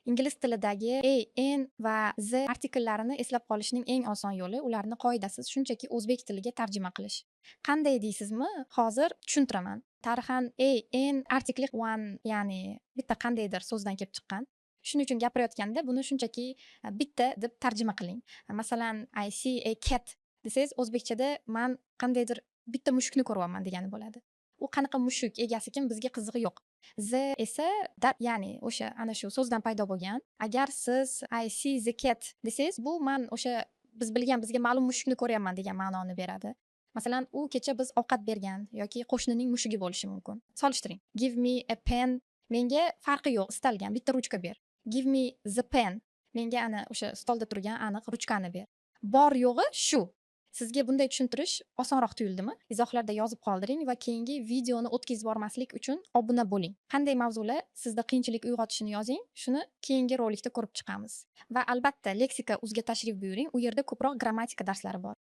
Ingliz tilidagi a, n va z artikellarini eslab qolishning eng oson yo'li ularni qoidasiz shunchaki o'zbek tiliga tarjima qilish. Qanday deysizmi? Hozir tushuntiraman. Tarixan a, n artikli one, ya'ni bitta qandaydir so'zdan kelib chiqqan. Shuning uchun gapirayotganda buni shunchaki bitta deb tarjima qiling. Masalan, I see a cat desangiz o'zbekchada man qandaydir bitta mushukni ko'ryapman degani bo'ladi. U qanaqa mushuk, egasi kim, bizga qizig'i yo'q. Z esa ya'ni o'sha ana shu so'zdan paydo bo'lgan. Agar siz I see the cat desangiz, bu man o'sha biz bilgan, bizga ma'lum mushukni ko'ryapman degan ma'noni beradi. Masalan, u kecha biz ovqat bergan yoki qo'shnining mushugi bo'lishi mumkin. Solishtiring. Give me a pen. Menga farqi yo'q, istalgan bitta ruchka ber. Give me the pen. Menga ana o'sha stolda turgan aniq ruchkani ber. Bor yo'g'i shu. Sizga bunday tushuntirish osonroq tuyuldimi? Izohlarda yozib qoldiring va keyingi videoni o'tkazib yubormaslik uchun obuna bo'ling. Qanday mavzular sizda qiyinchilik uyg'otishini yozing, shuni keyingi rolikda ko'rib chiqamiz. Va albatta, leksika uzga tashrif buyuring, u yerda ko'proq grammatika darslari bor.